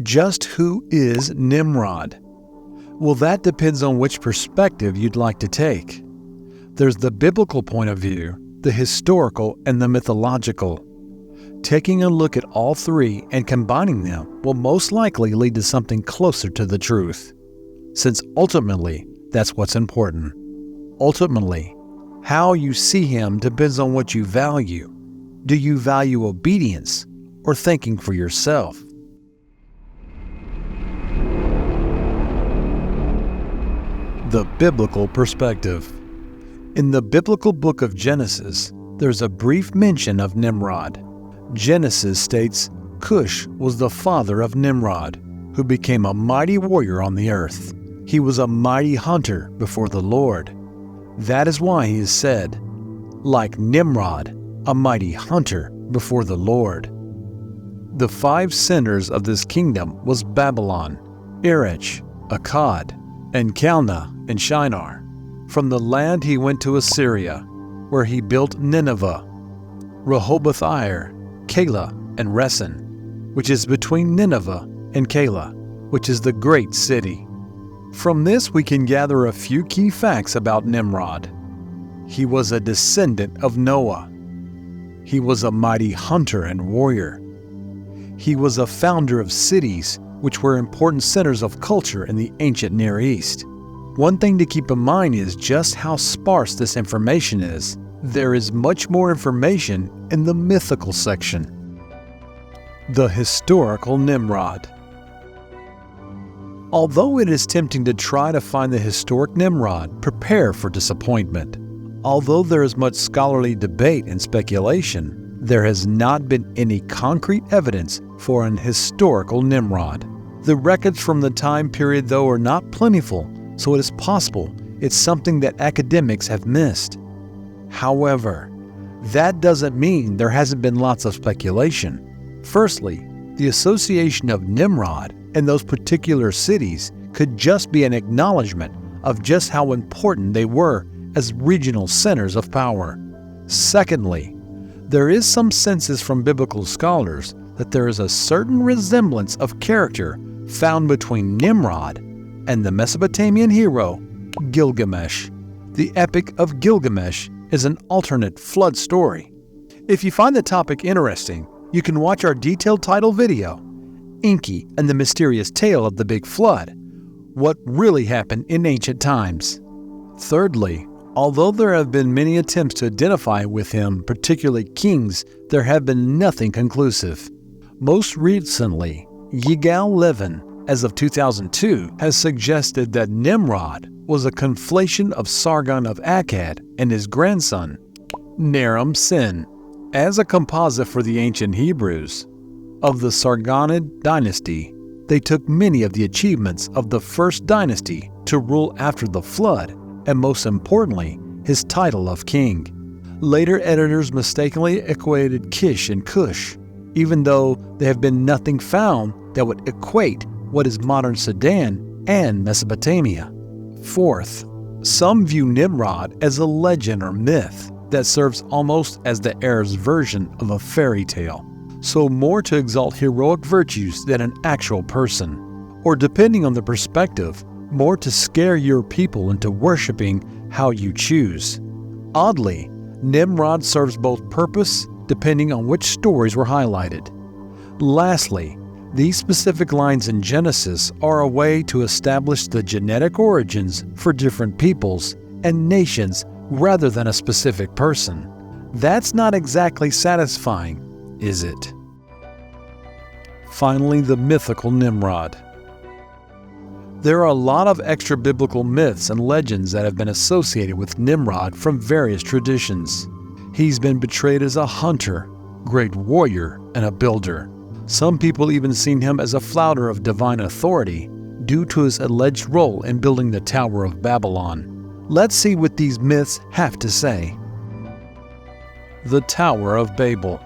Just who is Nimrod? Well, that depends on which perspective you'd like to take. There's the biblical point of view, the historical, and the mythological. Taking a look at all three and combining them will most likely lead to something closer to the truth, since ultimately that's what's important. Ultimately, how you see him depends on what you value. Do you value obedience or thinking for yourself? The biblical perspective. In the biblical book of Genesis, there's a brief mention of Nimrod. Genesis states Cush was the father of Nimrod, who became a mighty warrior on the earth. He was a mighty hunter before the Lord. That is why he is said, like Nimrod, a mighty hunter before the Lord. The 5 centers of this kingdom was Babylon, Erech, Akkad, and Calneh and Shinar. From the land he went to Assyria, where he built Nineveh, Rehoboth-ir, Calah, and Resen, which is between Nineveh and Calah, which is the great city. From this we can gather a few key facts about Nimrod. He was a descendant of Noah. He was a mighty hunter and warrior. He was a founder of cities, which were important centers of culture in the ancient Near East. One thing to keep in mind is just how sparse this information is. There is much more information in the mythical section. The historical Nimrod. Although it is tempting to try to find the historic Nimrod, prepare for disappointment. Although there is much scholarly debate and speculation, there has not been any concrete evidence for an historical Nimrod. The records from the time period, though, are not plentiful, so it is possible it's something that academics have missed. However, that doesn't mean there hasn't been lots of speculation. Firstly, the association of Nimrod and those particular cities could just be an acknowledgement of just how important they were as regional centers of power. Secondly, there is some senses from biblical scholars that there is a certain resemblance of character found between Nimrod and the Mesopotamian hero Gilgamesh. The Epic of Gilgamesh is an alternate flood story. If you find the topic interesting, you can watch our detailed title video, Enki and the Mysterious Tale of the Big Flood, What Really Happened in Ancient Times. Thirdly, although there have been many attempts to identify with him, particularly kings, there have been nothing conclusive. Most recently, Yigal Levin, as of 2002, has suggested that Nimrod was a conflation of Sargon of Akkad and his grandson, Naram-Sin, as a composite for the ancient Hebrews. Of the Sargonid dynasty, they took many of the achievements of the first dynasty to rule after the flood, and most importantly, his title of king. Later editors mistakenly equated Kish and Cush, even though there have been nothing found that would equate what is modern Sudan and Mesopotamia. Fourth, some view Nimrod as a legend or myth that serves almost as the heir's version of a fairy tale, so more to exalt heroic virtues than an actual person, or depending on the perspective, more to scare your people into worshiping how you choose. Oddly, Nimrod serves both purpose depending on which stories were highlighted. Lastly, these specific lines in Genesis are a way to establish the genetic origins for different peoples and nations rather than a specific person. That's not exactly satisfying, is it? Finally, the mythical Nimrod. There are a lot of extra biblical myths and legends that have been associated with Nimrod from various traditions. He's been portrayed as a hunter, great warrior, and a builder. Some people even seen him as a flouter of divine authority due to his alleged role in building the Tower of Babylon. Let's see what these myths have to say. The Tower of Babel.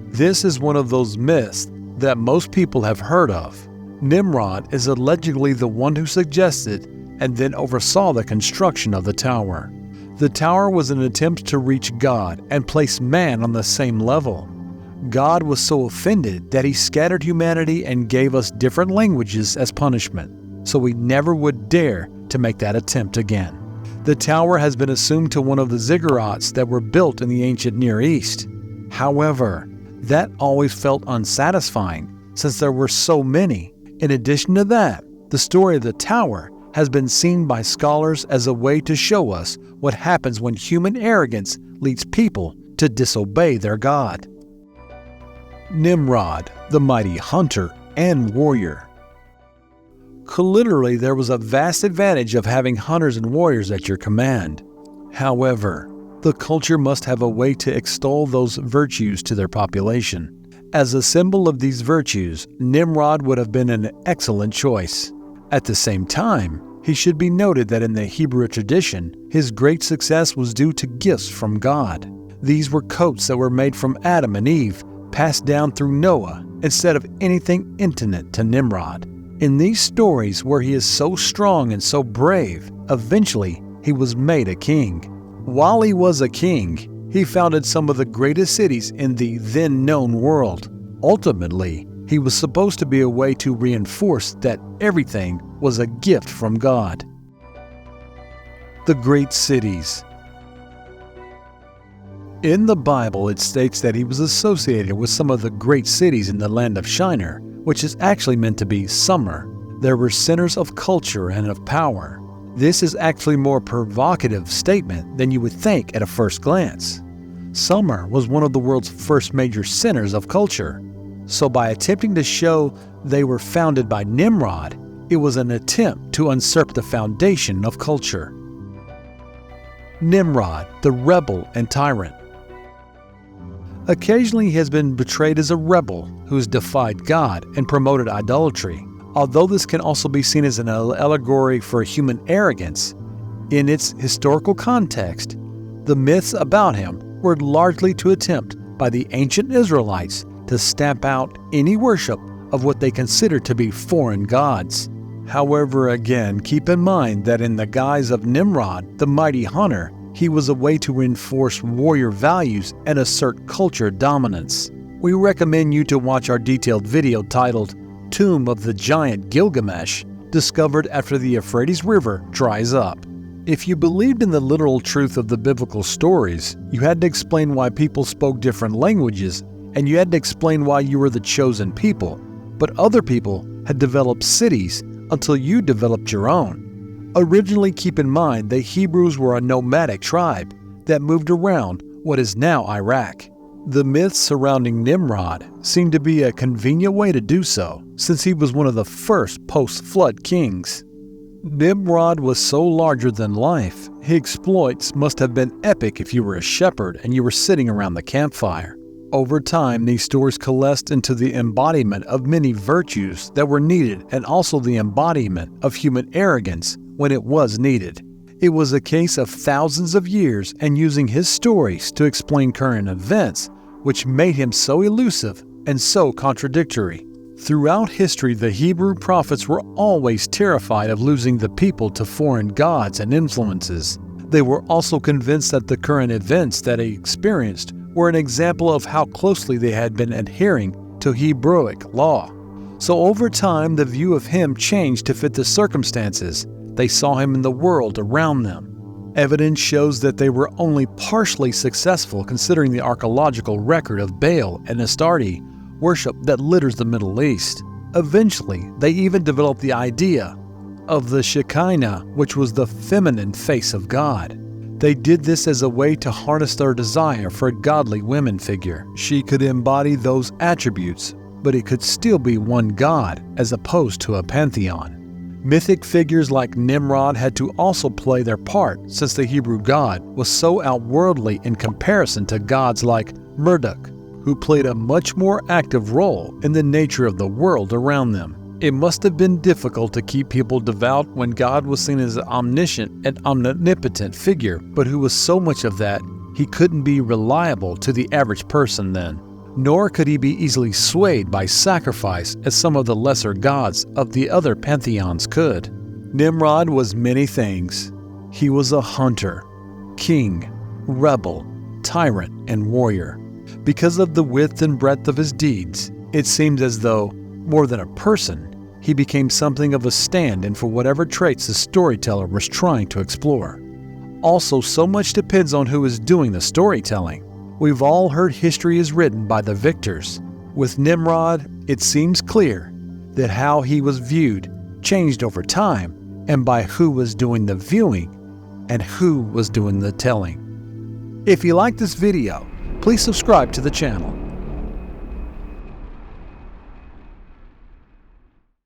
This is one of those myths that most people have heard of. Nimrod is allegedly the one who suggested and then oversaw the construction of the tower. The tower was an attempt to reach God and place man on the same level. God was so offended that he scattered humanity and gave us different languages as punishment, so we never would dare to make that attempt again. The tower has been assumed to one of the ziggurats that were built in the ancient Near East. However, that always felt unsatisfying since there were so many. In addition to that, the story of the tower has been seen by scholars as a way to show us what happens when human arrogance leads people to disobey their God. Nimrod, the mighty hunter and warrior. Literally, there was a vast advantage of having hunters and warriors at your command. However, the culture must have a way to extol those virtues to their population. As a symbol of these virtues, Nimrod would have been an excellent choice. At the same time, he should be noted that in the Hebrew tradition, his great success was due to gifts from God. These were coats that were made from Adam and Eve, passed down through Noah, instead of anything intimate to Nimrod. In these stories where he is so strong and so brave, eventually he was made a king. While he was a king, he founded some of the greatest cities in the then known world. Ultimately, he was supposed to be a way to reinforce that everything was a gift from God. The great cities. In the Bible, it states that he was associated with some of the great cities in the land of Shinar, which is actually meant to be summer. There were centers of culture and of power. This is actually a more provocative statement than you would think at a first glance. Sumer was one of the world's first major centers of culture. So by attempting to show they were founded by Nimrod, it was an attempt to usurp the foundation of culture. Nimrod, the rebel and tyrant. Occasionally he has been portrayed as a rebel who has defied God and promoted idolatry. Although this can also be seen as an allegory for human arrogance, in its historical context, the myths about him were largely to attempt by the ancient Israelites to stamp out any worship of what they considered to be foreign gods. However, again, keep in mind that in the guise of Nimrod, the mighty hunter, he was a way to reinforce warrior values and assert culture dominance. We recommend you to watch our detailed video titled Tomb of the Giant Gilgamesh, discovered after the Euphrates River dries up. If you believed in the literal truth of the biblical stories, you had to explain why people spoke different languages, and you had to explain why you were the chosen people, but other people had developed cities until you developed your own. Originally, keep in mind, the Hebrews were a nomadic tribe that moved around what is now Iraq. The myths surrounding Nimrod seem to be a convenient way to do so, since he was one of the first post-flood kings. Nimrod was so larger than life, his exploits must have been epic if you were a shepherd and you were sitting around the campfire. Over time, these stories coalesced into the embodiment of many virtues that were needed and also the embodiment of human arrogance when it was needed. It was a case of thousands of years and using his stories to explain current events, which made him so elusive and so contradictory. Throughout history, the Hebrew prophets were always terrified of losing the people to foreign gods and influences. They were also convinced that the current events that they experienced were an example of how closely they had been adhering to Hebrewic law. So over time, the view of him changed to fit the circumstances. They saw him in the world around them. Evidence shows that they were only partially successful considering the archaeological record of Baal and Astarte worship that litters the Middle East. Eventually, they even developed the idea of the Shekinah, which was the feminine face of God. They did this as a way to harness their desire for a godly women figure. She could embody those attributes, but it could still be one God as opposed to a pantheon. Mythic figures like Nimrod had to also play their part since the Hebrew god was so outworldly in comparison to gods like Marduk, who played a much more active role in the nature of the world around them. It must have been difficult to keep people devout when God was seen as an omniscient and omnipotent figure, but who was so much of that, he couldn't be reliable to the average person then. Nor could he be easily swayed by sacrifice as some of the lesser gods of the other pantheons could. Nimrod was many things. He was a hunter, king, rebel, tyrant, and warrior. Because of the width and breadth of his deeds, it seems as though, more than a person, he became something of a stand-in for whatever traits the storyteller was trying to explore. Also, so much depends on who is doing the storytelling. We've all heard history is written by the victors. With Nimrod, it seems clear that how he was viewed changed over time, and by who was doing the viewing and who was doing the telling. If you like this video, please subscribe to the channel.